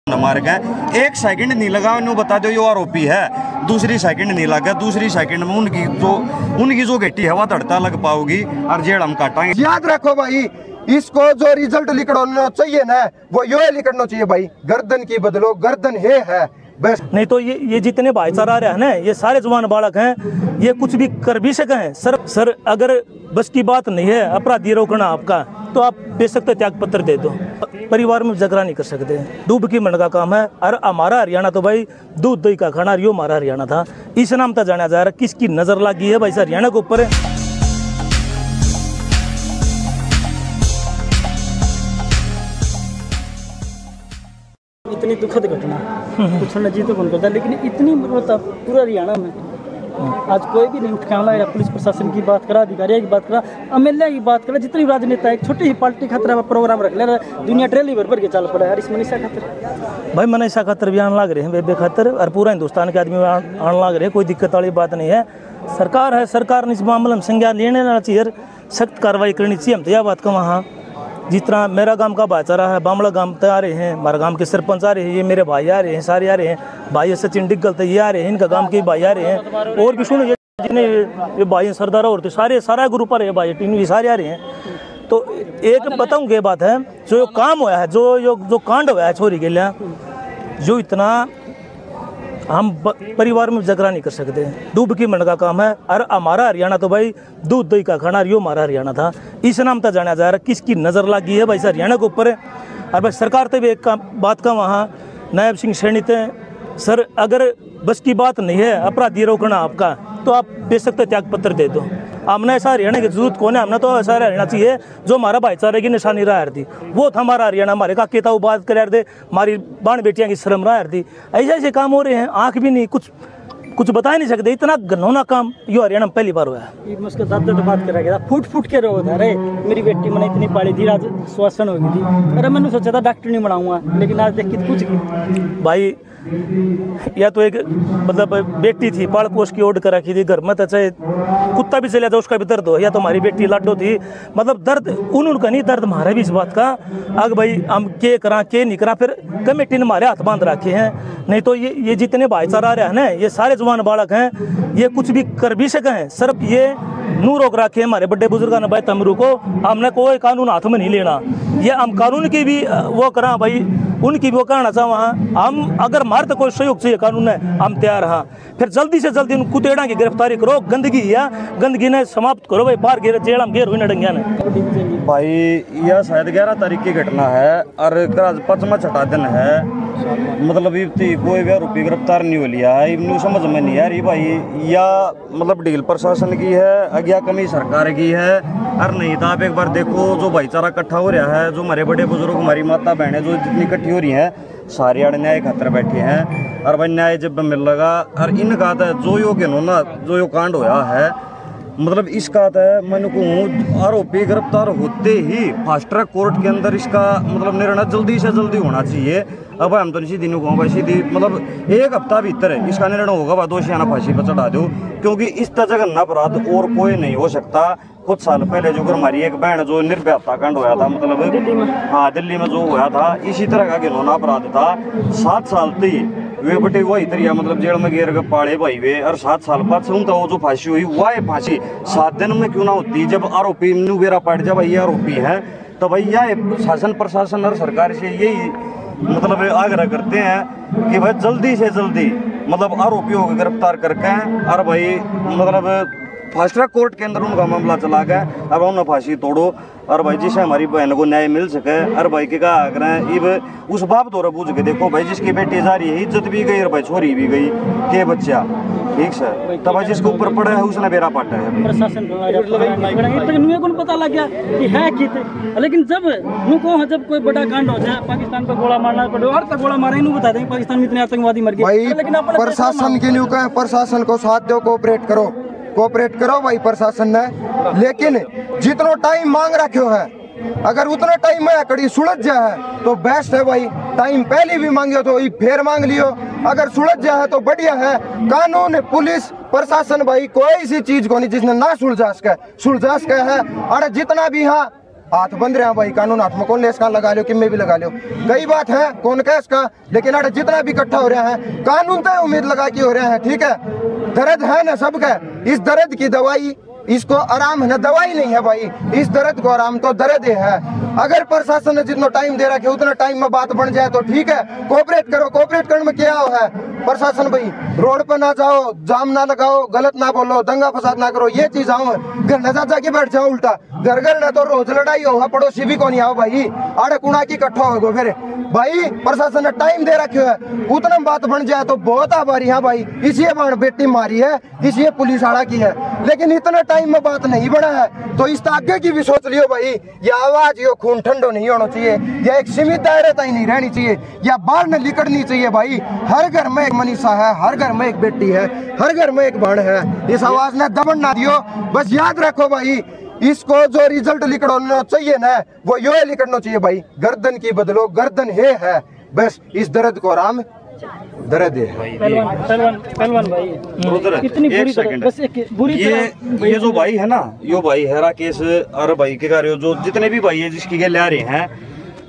मार गए, एक सेकंड नहीं लगा उन्हें बता दो ये आरोपी है, दूसरी सेकंड नहीं लगा, दूसरी सेकंड में उनकी जो गेटी हवा तड़ता लग पाओगी और जेल हम काटांगे। याद रखो भाई, इसको जो रिजल्ट लिखना चाहिए ना वो ये लिखना चाहिए भाई, गर्दन की बदलो, गर्दन है बस। नहीं तो ये जितने भाईचारा आ रहे हैं ना, ये सारे जवान बालक हैं, ये कुछ भी कर भी सके हैं। सर अगर बस की बात नहीं है अपराधी रोकना आपका, तो आप बेशक त्याग पत्र दे दो, परिवार में झगड़ा नहीं कर सकते। डूब की मन का काम है। और हमारा हरियाणा तो भाई दूध दही का खाना, यो हमारा हरियाणा था, इस नाम तक जाना जा रहा है। किसकी नजर लगी है भाई सर हरियाणा के ऊपर? इतनी दुखद घटना कुछ न जी तो कौन पता, लेकिन इतनी मतलब पूरा हरियाणा में आज कोई भी नहीं उठ के आना है। पुलिस प्रशासन की बात करा, अधिकारियों की बात करा, एमएलए की बात करा, जितनी राजनेता एक छोटी ही पार्टी खातर प्रोग्राम रख ले रहा, दुनिया ट्रेली भर के चल पड़ा यार इस मनीषा खातर। भाई मनीषा खातर भी आने लग रहे हैं, बेबे खातर, और पूरा हिंदुस्तान के आदमी आने लग रहे हैं। कोई दिक्कत वाली बात नहीं है। सरकार है, सरकार ने इस मामले में संज्ञान लेना चाहिए, सख्त कार्रवाई करनी चाहिए। हम तो यह बात का वहाँ जितना मेरा गांव का भाईचारा है, बामड़ा गांव तो आ रहे हैं, हमारे गांव के सरपंच आ रहे हैं, ये मेरे भाई आ रहे हैं, सारे आ रहे हैं, भाई सचिन डिग्गल तो ये आ रहे हैं, इनका गांव के भाई आ रहे हैं, और भी सुनो जिन्हें ये भाई सरदार और तो सारा ग्रुप आ रहे हैं, भाई टीम भी सारे आ रहे हैं। तो एक बताऊँ ये बात है, जो काम हुआ है, जो कांड हुआ है छोरी के लिए, जो इतना हम परिवार में झगड़ा नहीं कर सकते। डूब की मन का काम है। और हमारा हरियाणा तो भाई दूध दही का खाना, यो हमारा हरियाणा था, इस नाम तक जाना जा रहा है। किसकी नज़र लगी है भाई सर हरियाणा के ऊपर? और भाई सरकार तो भी एक बात का वहाँ नायब सिंह सैनी थे, सर अगर बस की बात नहीं है अपराधी रोकना आपका, तो आप बेशक त्याग पत्र दे दो। हमने ऐसा हरियाणा की जरूरत कौन है? हमने तो ऐसा हरियाणा चाहिए जो हमारा भाईचारे की निशानी रहा थी, वो था हमारा हरियाणा। हमारे काके था वो बात कर रहे थे, हमारी बाण बेटियां की शर्म रहा थी। ऐसे ऐसे काम हो रहे हैं, आंख भी नहीं कुछ बता ही नहीं सकते। इतना घनौना काम यो हरियाणा में पहली बार हुआ है। उसके दादा तो बात करा गया, फूट के रो था, अरे मेरी बेटी मैंने इतनी पाली थी, आज श्वासन हो गई थी, अरे मैंने सोचा था डॉक्टर नहीं बनाऊंगा, लेकिन आज देख के कुछ भाई या तो एक मतलब बेटी थी पाल पोस की ओढ़ कर रखी थी घर में, तो चाहे कुत्ता भी चला था उसका भी दर्द हो, या तो हमारी बेटी लाडो थी, मतलब दर्द उनका नहीं, दर्द हमारा भी इस बात का। अग भाई हम के करा के नहीं करा, फिर कमेटी ने हमारे हाथ बांध रखे हैं। नहीं तो ये जितने भाईचारा आ रहे हैं ना, ये सारे जवान बालक हैं, ये कुछ भी कर भी सके हैं। सिर्फ ये नू रोक रखे हमारे बड़े बुजुर्गों ने भाई तमरू को, हमने कोई कानून हाथ में नहीं लेना। ये हम कानून की भी वो करा भाई, उनकी भी वो कहना चाह वहाँ, हम अगर मारते कोई सहयोग चाहिए कानून है, हम तैयार हाँ। फिर जल्दी से जल्दी उन कुतेड़ा की गिरफ्तारी करो, गंदगी ने समाप्त करो भाई, बाहर गिर जेल हम घेर हुई नडंगिया ने। भाई यह शायद 11 तारीख की घटना है और 5वां छठा दिन है, मतलब कोई भी आरोपी गिरफ्तार नहीं हो लिया है। इन्हें समझ में नहीं आ रही भाई, या मतलब डील प्रशासन की है या कमी सरकार की है। और नहीं तो आप एक बार देखो, जो भाईचारा इकट्ठा हो रहा है, जो हमारे बड़े बुजुर्ग, हमारी माता बहनें जो जितनी इकट्ठी हो रही हैं, सारे आड़े न्याय खातर बैठे हैं। और भाई न्याय जब मिल लगा, और इनका जो योग्य ना जो यो कांड होया है, मतलब इसका मैंने कहूँ आरोपी गिरफ्तार होते ही फास्ट ट्रैक कोर्ट के अंदर इसका मतलब निर्णय जल्दी से जल्दी होना चाहिए। अब हम तो सीधी नहीं कहूँ भाई, सीधी मतलब 1 हफ्ता भीतर इसका निर्णय होगा भाई, दोषी आना फांसी पर चढ़ा दो, क्योंकि इस तरह जघन्य अपराध और कोई नहीं हो सकता। कुछ साल पहले जो हमारी एक बहन जो निर्भया हत्याकांड होया था, मतलब दिल्ली में जो हुआ था, इसी तरह का घिनौना अपराध था। 7 साल थी वे बटे वही तरिया, मतलब जेल में घेर के पाड़े भाई वे, और 7 साल बाद से उनका वो जो फांसी हुई वह फांसी 7 दिन में क्यों ना होती। जब आरोपी बेरा पाट जब ये आरोपी है, तो भैया शासन प्रशासन और सरकार से यही मतलब आग्रह करते हैं कि भाई जल्दी से जल्दी मतलब आरोपियों को गिरफ्तार करके, और भाई मतलब फास्ट ट्रैक कोर्ट के अंदर उनका मामला चला गया, अब उन्हें फांसी तोड़ो, और भाई जिससे हमारी बहन को न्याय मिल सके। और भाई के का आग्रह इब उस बाप दौरा पूछ के देखो भाई, जिसकी बेटी जा रही है, इज्जत भी गई और भाई छोरी भी गई, के बच्चा ठीक सर, तब भाई जिसके ऊपर पड़ा है उसने बेरा पाटा है। प्रशासन को पता लग गया कि है कित, लेकिन जब कोई बड़ा कांड हो जाए, पाकिस्तान पर गोला मारना पड़े, और तक गोला मारे, बता देंगे पाकिस्तान में इतने आतंकवादी मर गए। लेकिन प्रशासन के लिए प्रशासन को साथ दो, कोऑपरेट करो भाई प्रशासन ने। लेकिन जितना टाइम मांग रखे हो है, अगर उतना टाइम में कड़ी सुलझ जाए तो बेस्ट है भाई। टाइम पहले भी मांगे तो फिर मांग लियो, अगर सुलझ जाए तो बढ़िया है। कानून, पुलिस प्रशासन भाई कोई सी चीज को नहीं जिसने ना सुलझा सके है। और जितना भी यहाँ हाथ बंद रहे हैं भाई, कानून हाथ में कौन ले इसका लगा लो कि मैं भी लगा लो, कई बात है कौन कह इसका, लेकिन अरे जितना भी इकट्ठा हो रहा है कानून तो उम्मीद लगा के हो रहे हैं। ठीक है, दर्द है ना सबका, इस दर्द की दवाई, इसको आराम है ना दवाई नहीं है भाई, इस दर्द को आराम तो दर्द है। अगर प्रशासन ने जितना टाइम दे रखा है उतना टाइम में बात बन जाए तो ठीक है, कोऑपरेट करो। कोऑपरेट करने में क्या है प्रशासन भाई, रोड पर ना जाओ, जाम ना लगाओ, गलत ना बोलो, दंगा फसाद ना करो, ये चीज आओ, घर न जाके बैठ जाओ उल्टा, घर घर न तो रोज लड़ाई होगा, पड़ोसी भी को नहीं आओ भाई, आड़े कुड़ा की इकट्ठा होगा फिर भाई। प्रशासन ने टाइम दे रखे है, उतना बात बन जाए तो बहुत आभारी है भाई। इसलिए बाण बेटी मारी है, इसलिए पुलिस आड़ा की है, लेकिन इतना टाइम में बात नहीं बढ़ा है तो इस आगे की भी सोच लियो भाई। या आवाज यो खून ठंडो नहीं होना चाहिए, या एक सीमित दायरे तक नहीं रहनी चाहिए, या बाहर न निकलनी चाहिए भाई। हर घर में एक मनीषा है, हर घर में एक बेटी है, हर घर में एक बाण है। इस आवाज ने दबन ना दियो, बस याद रखो भाई, इसको जो रिजल्ट लिखना चाहिए ना वो यो लिखना चाहिए भाई, गर्दन की बदलो गर्दन है बस। इस दर्द को आराम दर्द है। पहलवान भाई कितनी बुरी तरह, बस एक बुरी ये जो भाई है ना, यो भाई है राकेश और भाई के कार्य जो जितने भी भाई है जिसकी के ले रहे हैं,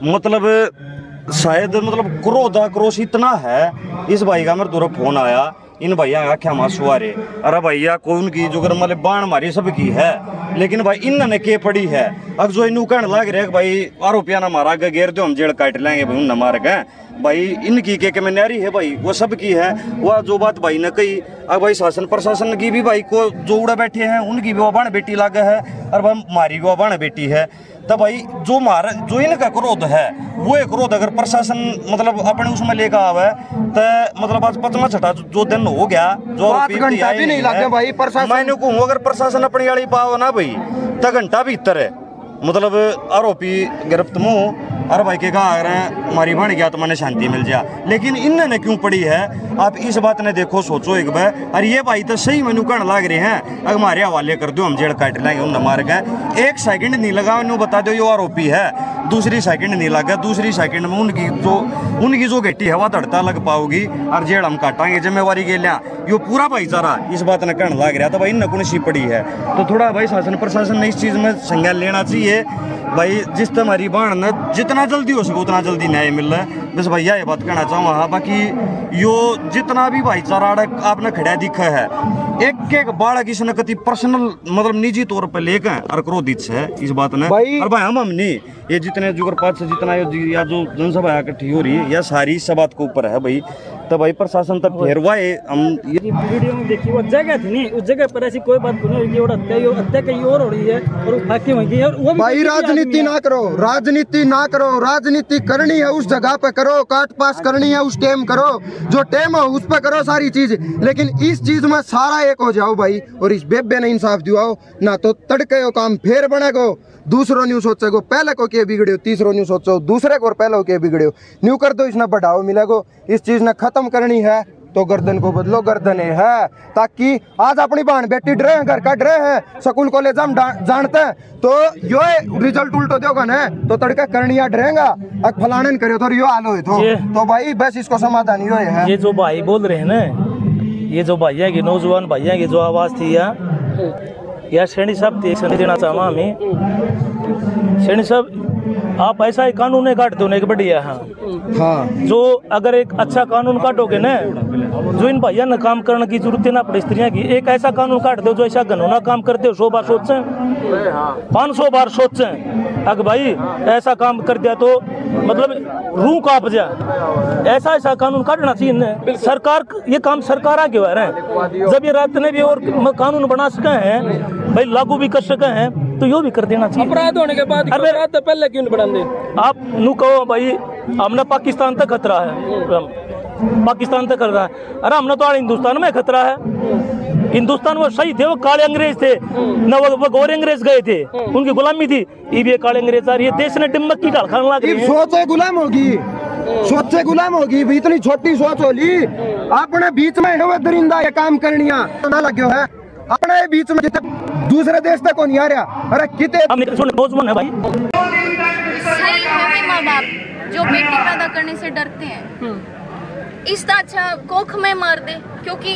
मतलब शायद मतलब क्रोध आक्रोश इतना है। इस भाई का मेरे तरफ फोन आया, इन भैया आख्या मासुआरे, अरे भैया कौन की जो मतलब बाण मारी सबकी है, लेकिन भाई इन्होंने के पड़ी है। अब जो इनू कहने लग रहे भाई आरोपिया ना मारा घेर दो हम जेल काट लेंगे भाई, उन मार गए भाई, इनकी के में न्यारी है भाई, वो सब की है। वह जो बात भाई ने कही, अब भाई शासन प्रशासन की भी भाई को जो उड़ा बैठे हैं उनकी भी वो बाण बेटी लागे है, और भाई मारी वो बाण बेटी है। तब भाई जो इनका क्रोध है वो एक क्रोध अगर प्रशासन मतलब अपने उसमें लेकर आवे तो मतलब आज 5वां छठा जो दिन हो गया, जो घंटा भी नहीं लगे भाई प्रशासन। मैंने कहूँ अगर प्रशासन अपनी वाली पाओ ना भाई तो घंटा भी इतर है, मतलब आरोपी गिरफ्त मुँह और भाई के कहा रहे हैं हमारी बन गया तो मैंने शांति मिल जा, लेकिन इन्होंने क्यों पड़ी है आप इस बात ने देखो सोचो एक बार। और ये भाई तो सही मैनू कहने लग रहे हैं अगर हमारे हवाले कर दो हम जेल काट लेंगे, उन मार गए। एक सेकंड नहीं लगा इन्हों बता दो ये आरोपी है, दूसरी सेकंड नहीं लगा, दूसरी सेकंड में उनकी जो गेटी है वह तड़ता लग पाओगी और जेल हम काटांगे जिम्मेवारी के लिया। यो पूरा भाईचारा इस बात ने कहने लग रहा था भाई इन्हें कौन सी पड़ी है। तो थोड़ा भाई शासन प्रशासन ने इस चीज़ में संज्ञान लेना चाहिए भाई, जिस तुम्हारी बाण ने जितना जल्दी हो सके उतना जल्दी न्याय मिल रहा है। बस भैया ये बात कहना चाहूँ। हाँ बाकी यो जितना भी भाईचारा आपने खड़ा दिखा है, एक एक बाड़ा किसी ने कति पर्सनल मतलब निजी तौर पर लेकर और क्रोधित है इस बात ने भाई। और भाई हम नहीं ये जितने जुगर पास से जितना या जो जनसभा इकट्ठी हो रही है या सारी इस बात के ऊपर है भाई। तो भाई प्रशासन तक फेरवाए हम ये वीडियो में देखिए वो जगह थी नहीं, उस जगह पर ऐसी कोई बात नहीं हुई, हत्या कहीं और हो रही है और फाकी हुई है। वो भाई राजनीति ना करो, राजनीति ना करो, राजनीति करनी है उस जगह पे करो, काट पास करनी है उस टाइम करो, जो टाइम हो उस पे करो सारी चीज, लेकिन इस चीज में सारा एक हो जाओ भाई। और इस बेबे ने इंसाफ दिवाओ ना तो तड़के हो काम फेर बनेगो, दूसरों न्यू सोचेगो पहले को के बिगड़े, तीसरों न्यू सोचो दूसरे को पहले के बिगड़े, न्यू कर दो इसने बढ़ाओ मिलेगो। इस चीज ने खत्म करनी है तो गर्दन को बदलो, गर्दन है ताकि आज अपनी बहन बेटी डरे हैं, घर का डरे हैं, स्कूल कॉलेज हम जानते हैं, तो यो रिजल्ट उल्टो दोगा ना तो तड़का करनिया डरेगा, अब फलाने करे तो यो आलो है तो भाई बस इसको समाधान यो है। ये जो भाई बोल रहे हैं ना, ये जो भैया की नौजवान भैया की जो आवाज थी यार श्रेणी साहब देना चाहूँ हमें, श्रेणी साहब आप ऐसा ही कानून काट दो एक बढ़िया। हाँ जो अगर एक अच्छा कानून काटोगे ना, जो इन भैया ने काम करने की जरूरत है ना अपनी स्त्रियाँ की, एक ऐसा कानून काट दो जो ऐसा घनौना काम करते हो 100 बार सोचें, 500 बार सोचें। अगर भाई ऐसा काम कर दिया तो मतलब रूह कांप जाए, ऐसा कानून काटना चाहिए ना। सरकार ये काम सरकार आगे हो रहे हैं, जब ये रात ने भी और कानून बना सके हैं भाई, लागू भी कर सके हैं तो यो भी कर देना चाहिए। अपराध होने के बाद रात तो पहले क्यों बना दे आप नू कहो भाई हमने पाकिस्तान तक खतरा है, पाकिस्तान तक कर रहा है, अरे हमने तो हिंदुस्तान में खतरा है। हिंदुस्तान में सही थे वो काले अंग्रेज थे न, वो गोरे अंग्रेज गए थे, उनकी गुलामी थी, ये काले अंग्रेज आ रही है, देश ने डिम्मक की ढाल खाने लग रही है। सोचे गुलाम होगी, सोचे गुलाम होगी, इतनी छोटी सोच होली अपने बीच में है दरिंदा ये काम करनिया ना लगे है अपने बीच में, दूसरे देश तक को नहीं आ रहा। अरे कितने नौजवान है भाई, सही है भी माँ बाप जो बेटी पैदा करने से डरते हैं, इसका अच्छा कोख में मार दे, क्योंकि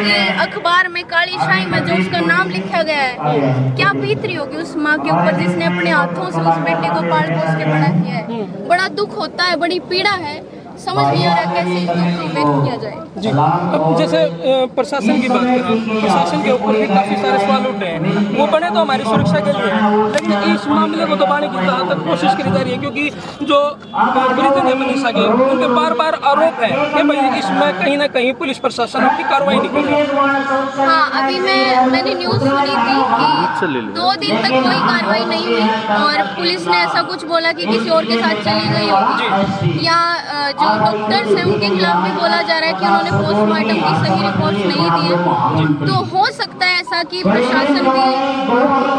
ये अखबार में काली शाही में जो उसका नाम लिखा गया है, क्या बीत रही होगी उस माँ के ऊपर जिसने अपने हाथों से उस बेटे को पाल पोस के बड़ा किया है। बड़ा दुख होता है, बड़ी पीड़ा है, समझ नहीं आ रहा कैसे इस दुख को व्यक्त किया जाए। जी, अब जैसे प्रशासन की बात करें, प्रशासन के ऊपर भी काफी सारे सवाल उठ रहे हैं। वो बने तो हमारी सुरक्षा के लिए है, लेकिन इस मामले को दबाने की जहाँ तक कोशिश करी जा रही है, क्योंकि जो पीड़ित है मनीषा के, उनके बार बार आरोप है कि भाई इसमें कहीं ना कहीं पुलिस प्रशासन अपनी कार्रवाई नहीं कर रही। हाँ, अभी मैंने न्यूज़ सुनी थी कि 2 दिन तक कोई कार्रवाई नहीं हुई और पुलिस ने ऐसा कुछ बोला कि किसी और के साथ चली गई होगी, या जो डॉक्टर्स हैं उनके खिलाफ भी बोला जा रहा है कि उन्होंने पोस्टमार्टम की सही रिपोर्ट नहीं दी है। तो हो सकता है ऐसा कि प्रशासन भी,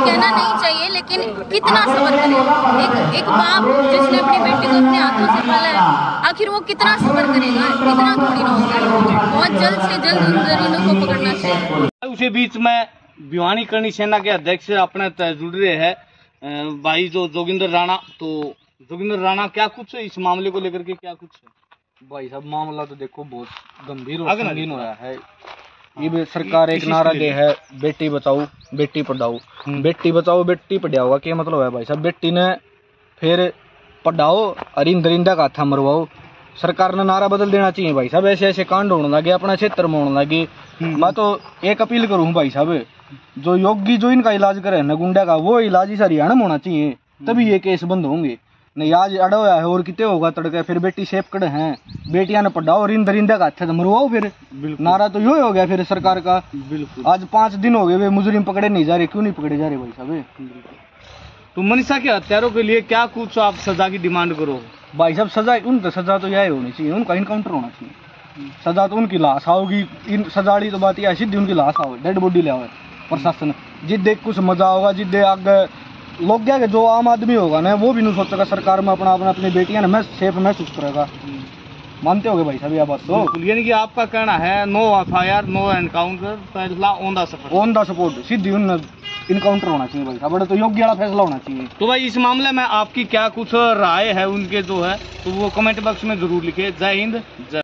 कहना नहीं चाहिए, लेकिन कितना सब्र करे। एक बाप जिसने अपनी बेटी को अपने हाथों से पाला है, आखिर वो कितना सब्र करेगा, इतना थोड़ी ना होगा। बहुत जल्द से जल्द इन लोगों को पकड़ना चाहिए। उसी बीच में भिवानी करनी सेना के अध्यक्ष अपने जुड़ रहे हैं भाई जो जोगिंदर राणा। तो जोगिंदर राणा, क्या कुछ इस मामले को लेकर के क्या कुछ है? भाई साहब, मामला तो देखो बहुत गंभीर और संगीन होया है। ये सरकार एक नारा दे है, बेटी बचाओ बेटी पढ़ाओ। बेटी बचाओ बेटी पढ़ाओ का क्या मतलब है भाई साहब? बेटी ने फिर पढ़ाओ और इन दरिंदा का हाथा मरवाओ। सरकार ने नारा बदल देना चाहिए भाई साहब। ऐसे ऐसे कांड होने लगे, अपना क्षेत्र में होने लगे। मैं तो एक अपील करूँ भाई साहब, जो योगी जो इनका इलाज करे न गुंडा का, वो इलाज इस हरियाणा में होना चाहिए, तभी ये केस बंद होंगे। नहीं आज अड़ा हुआ है और कितने होगा तड़के, फिर बेटी सेफ कड़े हैं, बेटियां ने पढ़ाओ और इन दरिंदा का अच्छा मरवाओ। फिर नारा तो यो हो गया फिर सरकार का। बिल्कुल, आज 5 दिन हो गए वे मुजरिम पकड़े नहीं जा रहे। क्यों नहीं पकड़े जा रहे भाई साहब? तो मनीषा के हत्यारों के लिए क्या कुछ आप सजा की डिमांड करो? भाई साहब सजा, उनका सजा तो यही होनी चाहिए, उनका इनकाउंटर होना चाहिए। सजा तो उनकी लाश आओगी, इन सजाड़ी तो बात यह सीधी उनकी लाश आओ, डेड बॉडी ले आओ प्रशासन। जिद्दे कुछ मजा होगा, जिद्दे आगे लोग क्या कि जो आम आदमी होगा ना, वो भी नहीं सोचेगा सरकार में अपना अपनी बेटियां ने सेफ महसूस करेगा। मानते हो बाई साहब यह बात? तो यानी कि आपका कहना है नो एफआईआर नो एनकाउंटर, पहला ऑन द सपोर्ट सीधी उन इनकाउंटर होना चाहिए भाई साहब। बड़े तो योग्य वाला फैसला होना चाहिए। तो भाई इस मामले में आपकी क्या कुछ राय है उनके जो है, तो वो कमेंट बॉक्स में जरूर लिखे। जय हिंद, जय